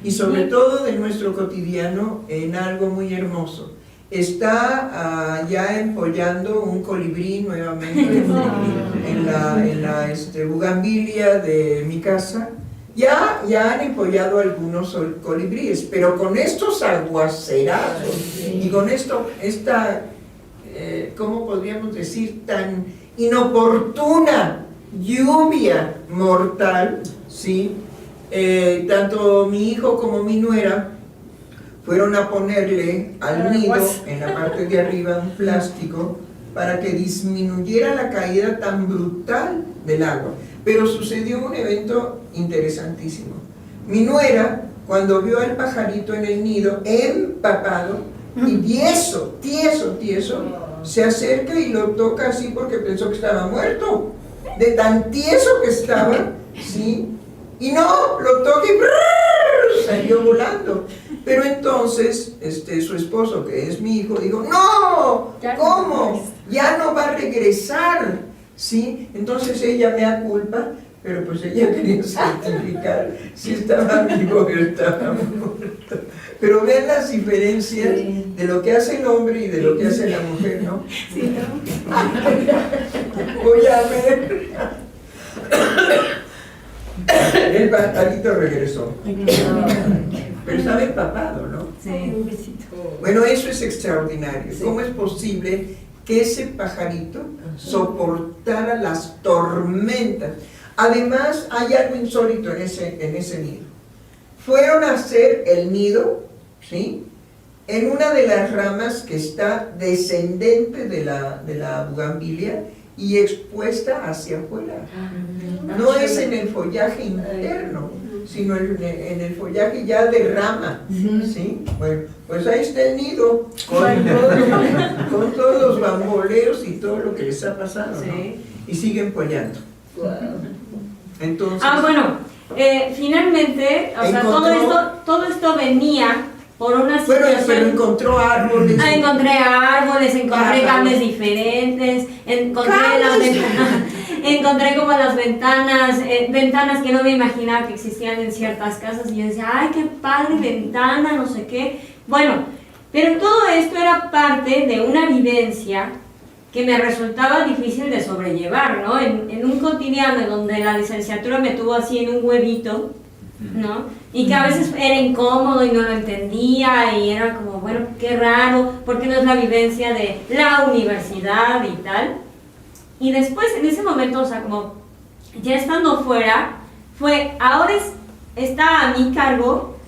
Y sobre todo de nuestro cotidiano en algo muy hermoso. Está ya empollando un colibrí nuevamente en la bugambilia de mi casa. Ya han empollado algunos colibríes, pero con estos aguacerazos y con esta, ¿cómo podríamos decir?, tan inoportuna lluvia mortal, ¿sí? Tanto mi hijo como mi nuera fueron a ponerle al nido en la parte de arriba un plástico para que disminuyera la caída tan brutal del agua. Pero sucedió un evento interesantísimo. Mi nuera, cuando vio al pajarito en el nido empapado y tieso, se acerca y lo toca así porque pensó que estaba muerto, de tan tieso que estaba, ¿sí? Y no, lo toca y salió volando. Pero entonces su esposo, que es mi hijo, dijo, no, ¿cómo? Ya no va a regresar, ¿sí? Entonces ella me da culpa, pero pues ella quería certificar si estaba vivo o estaba muerto. Pero vean las diferencias de lo que hace el hombre y de lo que hace la mujer, ¿no? Sí, ¿no? Voy a ver. El pajarito regresó. Pero estaba empapado, ¿no? Sí. Bueno, eso es extraordinario. ¿Cómo es posible que ese pajarito soportara las tormentas? Además, hay algo insólito en ese nido. Fueron a hacer el nido, ¿sí?, en una de las ramas que está descendente de la bugambilia y expuesta hacia afuera. No es en el follaje interno, sino en el follaje ya de rama, ¿sí? Bueno, pues ahí está el nido, con todos los bamboleos y todo lo que les ha pasado, ¿no? Y siguen pollando. Entonces, bueno, finalmente, o sea, todo esto venía por una situación. Bueno, pero encontró árboles. Encontré árboles, encontré cables diferentes, encontré como las ventanas que no me imaginaba que existían en ciertas casas, y yo decía, ay, qué padre ventana, no sé qué. Bueno, pero todo esto era parte de una vivencia que me resultaba difícil de sobrellevar, ¿no? En un cotidiano donde la licenciatura me tuvo así en un huevito, ¿no? Y que a veces era incómodo y no lo entendía y era como, bueno, qué raro, porque no es la vivencia de la universidad y tal. Y después, en ese momento, o sea, como ya estando fuera, ahora está a mi cargo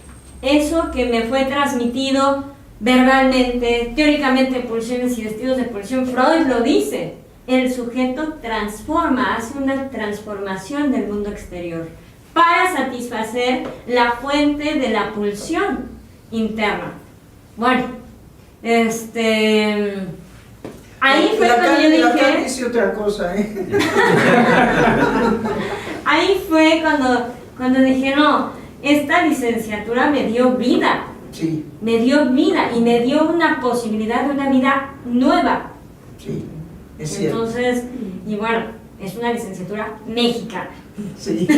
eso que me fue transmitido verbalmente, teóricamente, pulsiones y vestidos de pulsión. Freud lo dice, el sujeto transforma, hace una transformación del mundo exterior para satisfacer la fuente de la pulsión interna. Bueno, ahí fue cuando yo dije... Acá dice otra cosa, Ahí fue cuando dije, no, esta licenciatura me dio vida. Sí. Me dio vida y me dio una posibilidad de una vida nueva. Sí, es cierto. Entonces, y bueno, es una licenciatura mexicana. Sí.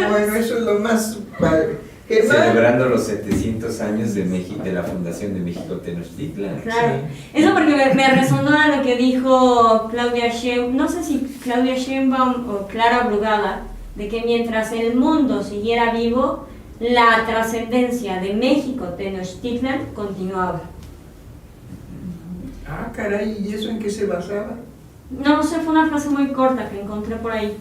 Bueno, eso es lo más padre. Celebrando los 700 años de la Fundación de México Tenochtitlan. Claro, sí. Eso porque me resonó a lo que dijo Claudia Sheinbaum, no sé si Claudia Sheinbaum o Clara Brugada, de que mientras el mundo siguiera vivo, la trascendencia de México Tenochtitlan continuaba. Ah, caray, ¿y eso en qué se basaba? No sé, fue una frase muy corta que encontré por ahí.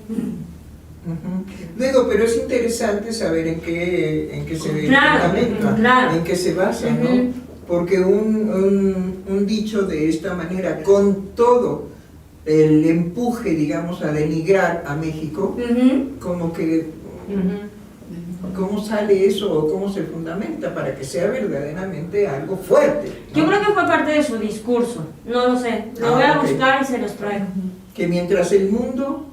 Luego, pero es interesante saber en qué se fundamenta, claro, en qué se basa, ¿no? Porque un dicho de esta manera, con todo el empuje, digamos, a denigrar a México, como que, ¿cómo sale eso o cómo se fundamenta para que sea verdaderamente algo fuerte, ¿no? Yo creo que fue parte de su discurso, no lo sé, lo voy a buscar y se los traigo. Que mientras el mundo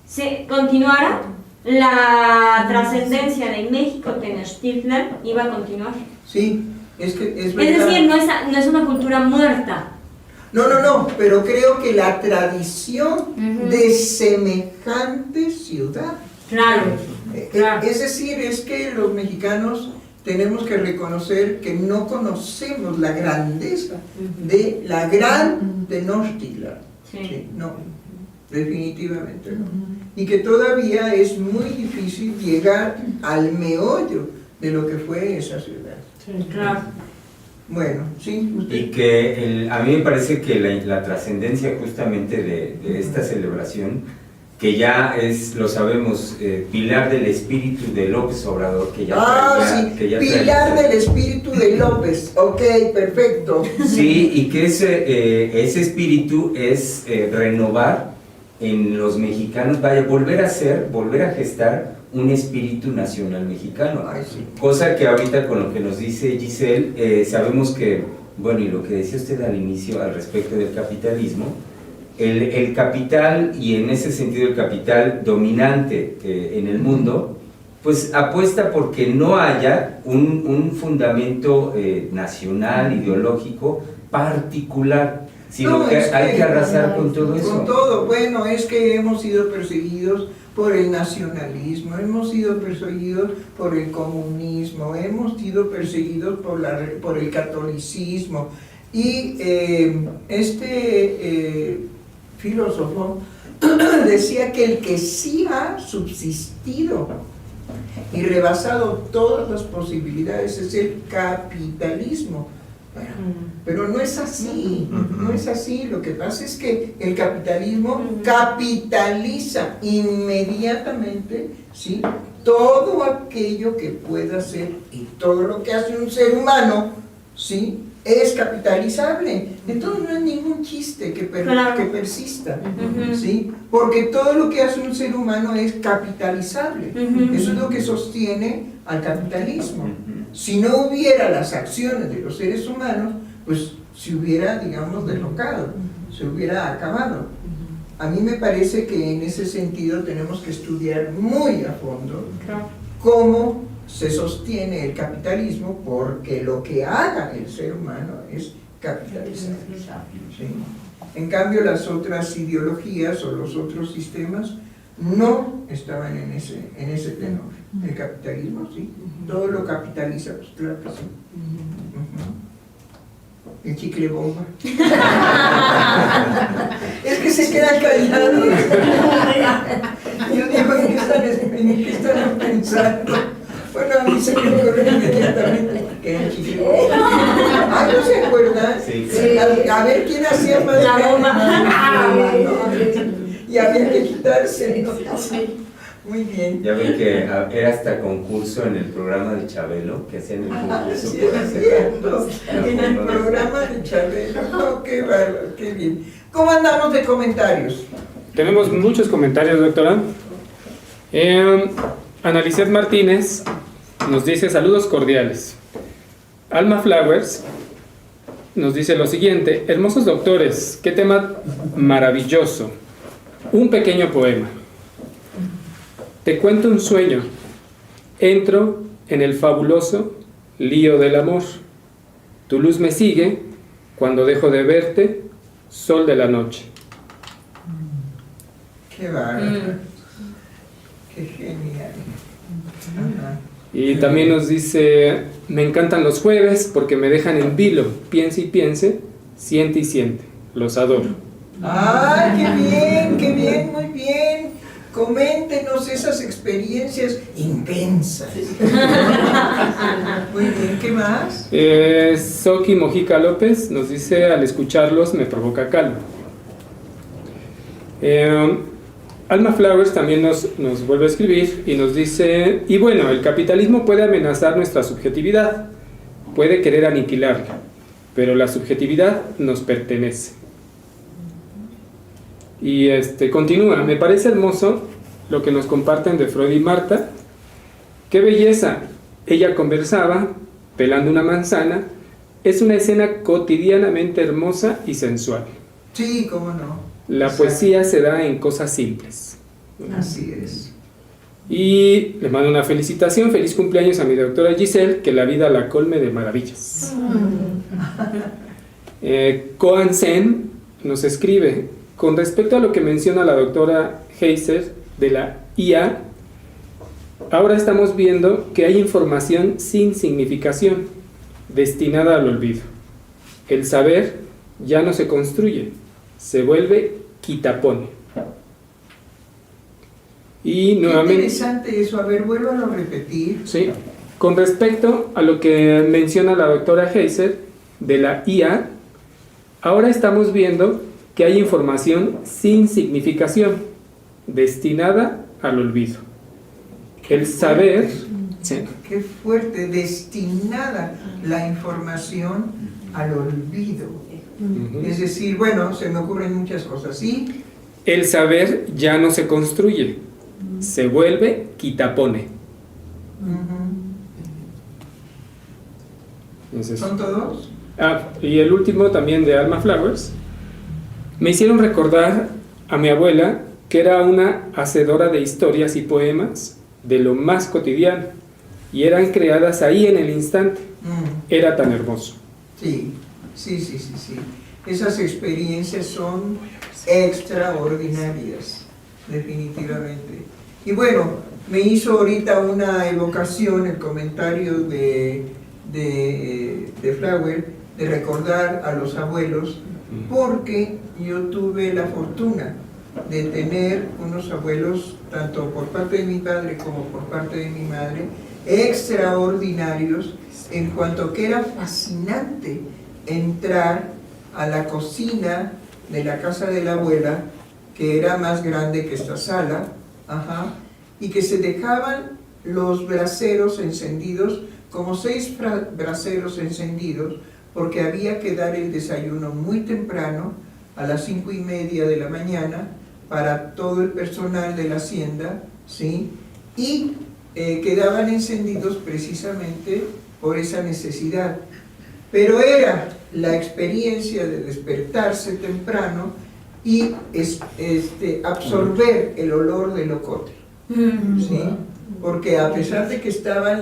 se continuara, la trascendencia de México Tenochtitlan iba a continuar. Sí, es Es verdad. decir, no es una cultura muerta. No, pero creo que la tradición Ujú. de semejante ciudad. Claro, claro. Es decir, es que los mexicanos tenemos que reconocer que no conocemos la grandeza de la gran Tenochtitlan. Sí. Sí, no, definitivamente no. Y que todavía es muy difícil llegar al meollo de lo que fue esa ciudad. Claro. Bueno, sí, usted. Y que a mí me parece que la trascendencia justamente de esta celebración, que ya es, lo sabemos, pilar del espíritu de López Obrador, que ya Sí, que ya pilar del espíritu de López, ok, perfecto. Sí, y que ese espíritu es renovar en los mexicanos, volver a gestar un espíritu nacional mexicano. Ay, sí. Cosa que ahorita con lo que nos dice Giselle, sabemos que, bueno, y lo que decía usted al inicio al respecto del capitalismo, el capital, y en ese sentido el capital dominante en el mundo, pues apuesta porque no haya un fundamento nacional, ideológico, particular, sino No, que es hay que- que arrasar con todo eso. Con todo, bueno, es que hemos sido perseguidos por el nacionalismo, hemos sido perseguidos por el comunismo, hemos sido perseguidos por el catolicismo. Y filósofo decía que el que sí ha subsistido y rebasado todas las posibilidades es el capitalismo. Bueno, pero no es así, no es así. Lo que pasa es que el capitalismo capitaliza inmediatamente, ¿sí?, todo aquello que pueda hacer, y todo lo que hace un ser humano, ¿sí?, es capitalizable. Entonces no hay ningún chiste que persista, ¿sí?, porque todo lo que hace un ser humano es capitalizable. Eso es lo que sostiene al capitalismo. Si no hubiera las acciones de los seres humanos, pues se hubiera, digamos, derrocado, se hubiera acabado. A mí me parece que en ese sentido tenemos que estudiar muy a fondo cómo se sostiene el capitalismo, porque lo que haga el ser humano es capitalizar. ¿Sí? En cambio, las otras ideologías o los otros sistemas no estaban en ese tenor. El capitalismo, sí, todo lo capitaliza, pues claro que sí. El chicle bomba. Es que se quedan callados. Yo digo, ¿en qué están pensando? Bueno, a mí se me ocurre inmediatamente que era el chicle bomba. Ah, ¿no se acuerdan? Sí. A ver quién hacía más La bomba. Y había que quitarse, ¿no? Muy bien. Ya ven que era hasta concurso en el programa de Chabelo, que hacían el concurso Sí, por es hacer cierto. En el programa de Chabelo. Oh, qué bárbaro, qué bien. ¿Cómo andamos de comentarios? Tenemos muchos comentarios, doctora. Analicet Martínez nos dice saludos cordiales. Alma Flowers nos dice lo siguiente: hermosos doctores, qué tema maravilloso. Un pequeño poema. Te cuento un sueño. Entro en el fabuloso lío del amor. Tu luz me sigue cuando dejo de verte, sol de la noche. Qué bárbaro. Qué genial. Ajá. Y también nos dice, me encantan los jueves porque me dejan en vilo, piense y piense, siente y siente, los adoro. ¡Ay, qué bien, muy bien! Coméntenos esas experiencias intensas. Muy bien, ¿qué más? Soki Mojica López nos dice, al escucharlos me provoca calma. Alma Flowers también nos vuelve a escribir y nos dice, y bueno, el capitalismo puede amenazar nuestra subjetividad, puede querer aniquilarla, pero la subjetividad nos pertenece. Y continúa, me parece hermoso lo que nos comparten de Freud y Marta. ¡Qué belleza! Ella conversaba, pelando una manzana. Es una escena cotidianamente hermosa y sensual. Sí, cómo no. La Exacto. poesía se da en cosas simples. Así es. Y le mando una felicitación, feliz cumpleaños a mi doctora Giselle, que la vida la colme de maravillas. Koan Sen nos escribe, con respecto a lo que menciona la doctora Heiser de la IA, ahora estamos viendo que hay información sin significación, destinada al olvido. El saber ya no se construye, se vuelve quitapone. Y nuevamente... Qué interesante eso, a ver, vuélvalo a repetir. Sí, con respecto a lo que menciona la doctora Heiser de la IA, ahora estamos viendo que hay información sin significación, destinada al olvido. El saber... Sí. Qué fuerte, destinada la información al olvido. Es decir, bueno, se me ocurren muchas cosas, ¿sí? El saber ya no se construye, se vuelve quitapone. Entonces, ¿Son todos? Y el último también de Alma Flowers. Me hicieron recordar a mi abuela, que era una hacedora de historias y poemas de lo más cotidiano, y eran creadas ahí en el instante. Era tan hermoso. Sí. Esas experiencias son extraordinarias, definitivamente. Y bueno, me hizo ahorita una evocación el comentario de Flower, de recordar a los abuelos, porque yo tuve la fortuna de tener unos abuelos, tanto por parte de mi padre como por parte de mi madre, extraordinarios, en cuanto que era fascinante entrar a la cocina de la casa de la abuela, que era más grande que esta sala, y que se dejaban los braseros encendidos, como 6 braseros encendidos, porque había que dar el desayuno muy temprano, a las 5:30 de la mañana, para todo el personal de la hacienda, ¿sí? Y quedaban encendidos precisamente por esa necesidad. Pero era la experiencia de despertarse temprano y absorber el olor del ocote, ¿sí? Porque a pesar de que estaban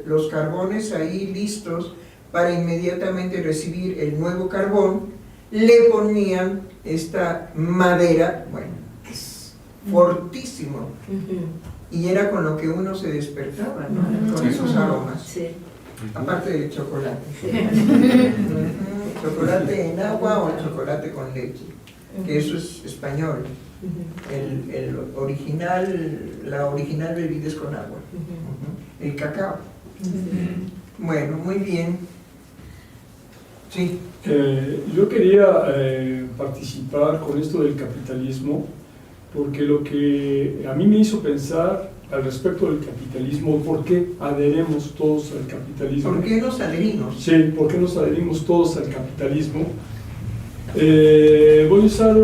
los carbones ahí listos para inmediatamente recibir el nuevo carbón, le ponían esta madera, bueno, es fortísimo, y era con lo que uno se despertaba, ¿no? Con esos aromas. Sí. Aparte del chocolate. Chocolate en agua o chocolate con leche, que eso es español. La original bebida es con agua. El cacao. Bueno, muy bien. Sí. Yo quería participar con esto del capitalismo, porque lo que a mí me hizo pensar al respecto del capitalismo, ¿por qué adheremos todos al capitalismo? ¿Por qué nos adherimos? Sí, ¿por qué nos adherimos todos al capitalismo? Voy a usar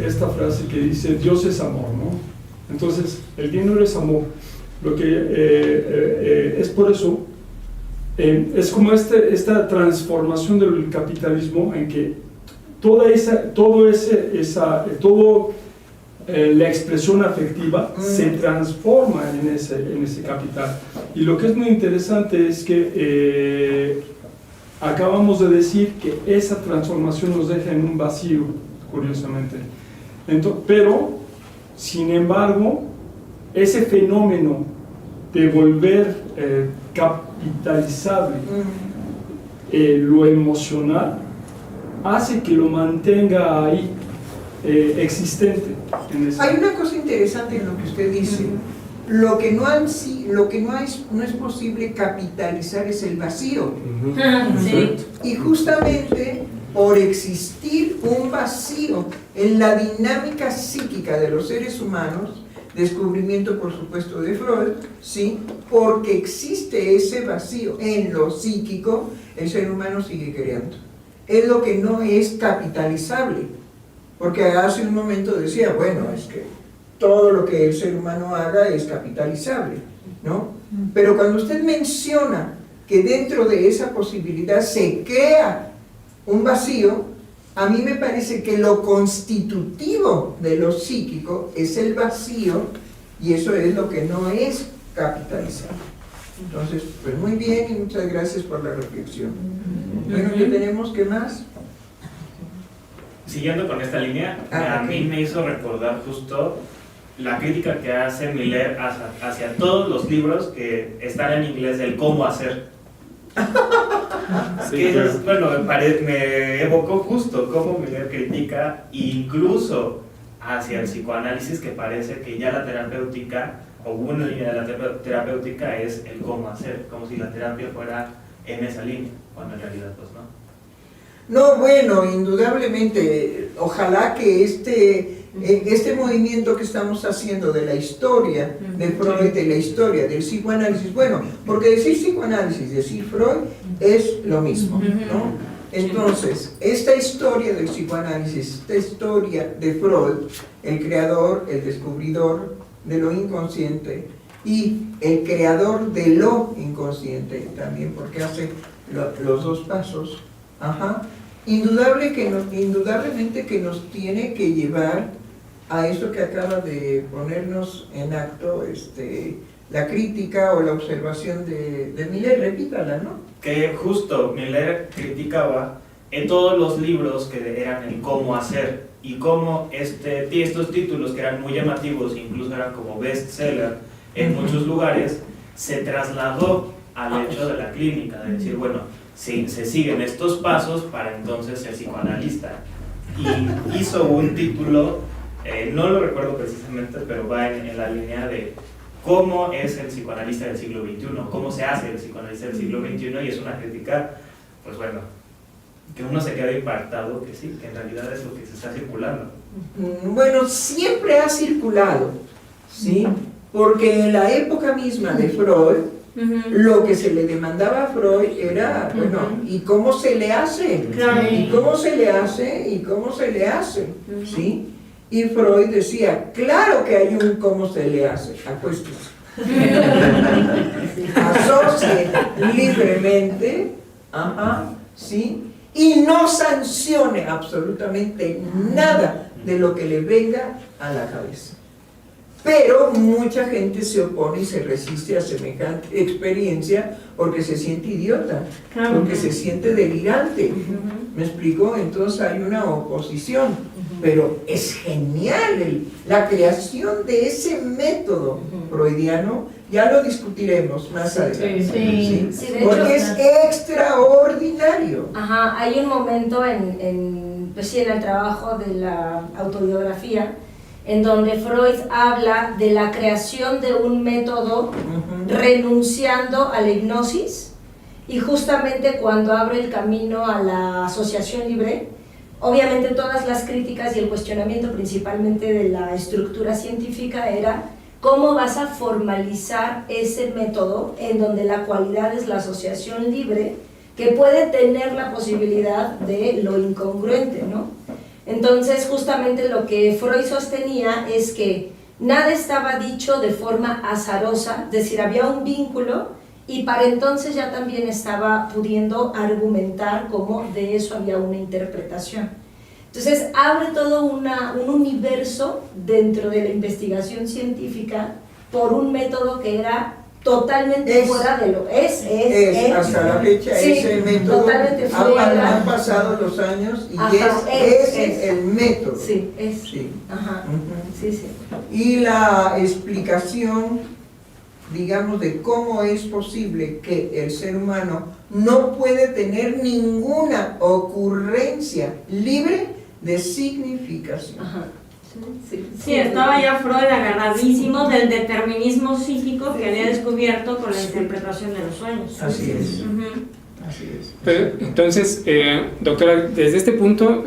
esta frase que dice, Dios es amor, ¿no? Entonces, el dinero es amor. Lo que es por eso, es como esta transformación del capitalismo en que la expresión afectiva se transforma en ese capital. Y lo que es muy interesante es que acabamos de decir que esa transformación nos deja en un vacío, curiosamente. Pero, sin embargo, ese fenómeno de volver capitalizable lo emocional hace que lo mantenga ahí, existente. Hay una cosa interesante en lo que usted dice. Lo que no es posible capitalizar es el vacío. Sí. Y justamente por existir un vacío en la dinámica psíquica de los seres humanos, descubrimiento por supuesto de Freud, ¿sí? Porque existe ese vacío en lo psíquico, el ser humano sigue creando. Es lo que no es capitalizable, porque hace un momento decía, bueno, es que todo lo que el ser humano haga es capitalizable, ¿no? Pero cuando usted menciona que dentro de esa posibilidad se crea un vacío, a mí me parece que lo constitutivo de lo psíquico es el vacío y eso es lo que no es capitalizar. Entonces, pues muy bien y muchas gracias por la reflexión. Bueno, ¿qué tenemos? ¿Qué más? Siguiendo con esta línea, a mí me hizo recordar justo la crítica que hace Miller hacia todos los libros que están en inglés del cómo hacer. Sí, que claro. bueno, me evocó justo cómo Miller critica incluso hacia el psicoanálisis, que parece que ya la terapéutica, o una línea de la terapéutica es el cómo hacer, como si la terapia fuera en esa línea, cuando en realidad pues no. No, bueno, indudablemente, ojalá que este movimiento que estamos haciendo de la historia de Freud, de la historia del psicoanálisis, bueno, porque decir psicoanálisis, decir Freud es lo mismo, ¿no? Entonces, esta historia del psicoanálisis, esta historia de Freud, el creador, el descubridor de lo inconsciente y el creador de lo inconsciente también, porque hace los dos pasos, indudablemente que nos tiene que llevar a eso que acaba de ponernos en acto la crítica o la observación de Miller. Repítala, ¿no? Que justo Miller criticaba en todos los libros que eran el cómo hacer, y cómo estos títulos que eran muy llamativos, incluso eran como bestseller en muchos lugares, se trasladó al hecho de la clínica, de decir, bueno, se siguen estos pasos para entonces ser psicoanalista. Y hizo un título, no lo recuerdo precisamente, pero va en la línea de cómo es el psicoanalista del siglo XXI, cómo se hace el psicoanalista del siglo XXI, y es una crítica, pues bueno, que uno se queda impactado que sí, que en realidad es lo que se está circulando. Bueno, siempre ha circulado, ¿sí? Porque en la época misma de Freud, lo que se le demandaba a Freud era, bueno, ¿y cómo se le hace? Claro. ¿Y cómo se le hace? ¿Y cómo se le hace? ¿Sí? Y Freud decía, claro que hay un cómo se le hace, acuéstese. Asocie libremente, ¿sí? Y no sancione absolutamente nada de lo que le venga a la cabeza. Pero mucha gente se opone y se resiste a semejante experiencia porque se siente idiota, porque se siente delirante. ¿Me explico? Entonces hay una oposición, pero es genial la creación de ese método freudiano. Ya lo discutiremos más adelante. Sí, de hecho, porque es extraordinario. Hay un momento en el trabajo de la autobiografía en donde Freud habla de la creación de un método renunciando a la hipnosis, y justamente cuando abre el camino a la asociación libre, obviamente todas las críticas y el cuestionamiento principalmente de la estructura científica era cómo vas a formalizar ese método en donde la cualidad es la asociación libre, que puede tener la posibilidad de lo incongruente, ¿no? Entonces, justamente lo que Freud sostenía es que nada estaba dicho de forma azarosa, es decir, había un vínculo, y para entonces ya también estaba pudiendo argumentar cómo de eso había una interpretación. Entonces, abre todo un universo dentro de la investigación científica por un método que era totalmente fuera de lo hasta la fecha ese método totalmente fuera. Han pasado los años y es el método. Sí. Y la explicación, digamos, de cómo es posible que el ser humano no puede tener ninguna ocurrencia libre de significación. Sí, estaba ya Freud agarradísimo del determinismo psíquico que había descubierto con la interpretación de los sueños. Así es. Pero, entonces, doctora, desde este punto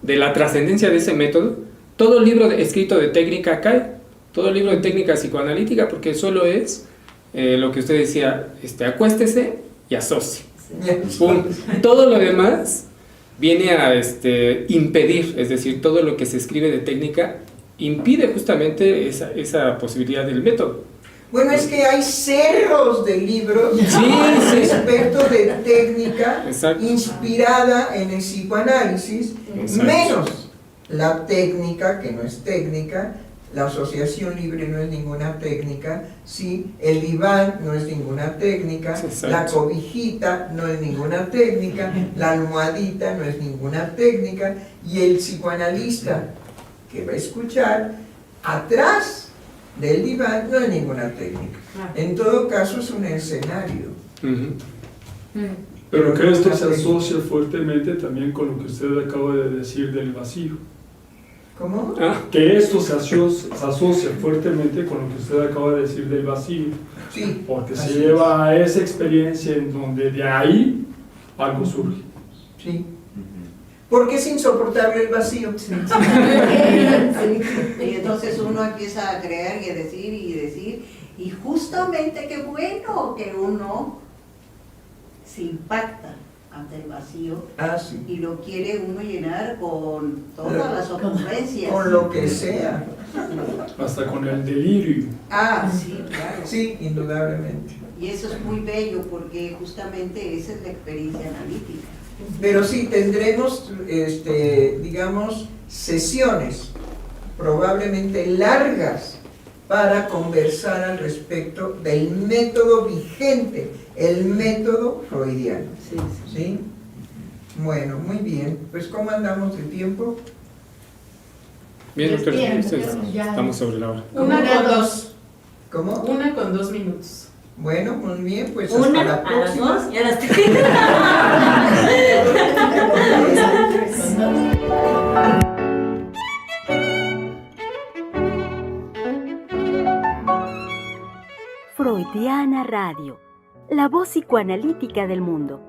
de la trascendencia de ese método, todo libro escrito de técnica cae, todo libro de técnica psicoanalítica, porque solo es lo que usted decía, acuéstese y asocie. Todo lo demás viene a impedir, es decir, todo lo que se escribe de técnica impide justamente esa posibilidad del método. Bueno, es que hay cerros de libros respecto de técnica inspirada en el psicoanálisis, menos la técnica, que no es técnica, la asociación libre no es ninguna técnica, ¿sí? El diván no es ninguna técnica, Exacto. la cobijita no es ninguna técnica, la almohadita no es ninguna técnica, y el psicoanalista que va a escuchar atrás del diván no es ninguna técnica. En todo caso es un escenario. Pero que esto se asocia fuertemente también con lo que usted acaba de decir del vacío. ¿Cómo? Que esto se asocia fuertemente con lo que usted acaba de decir del vacío. Sí. Porque se así lleva a esa experiencia en donde de ahí algo surge. Sí. Porque es insoportable el vacío. Y entonces uno empieza a creer y a decir, y justamente qué bueno que uno se impacta ante el vacío Sí. y lo quiere uno llenar con todas las ocurrencias. Con lo que sea. Hasta con el delirio. Sí, claro. Sí, indudablemente. Y eso es muy bello porque justamente esa es la experiencia analítica. Pero sí, tendremos, digamos, sesiones probablemente largas para conversar al respecto del método vigente, el método freudiano. ¿Sí? Bueno, muy bien. Pues, ¿cómo andamos de tiempo? Bien, doctor, Bien, ya. estamos sobre la hora. 1:02. ¿Cómo? 1:02. Bueno, muy bien, pues hasta Una la a las próxima. 2 y a las 3. Freudiana Radio, la voz psicoanalítica del mundo.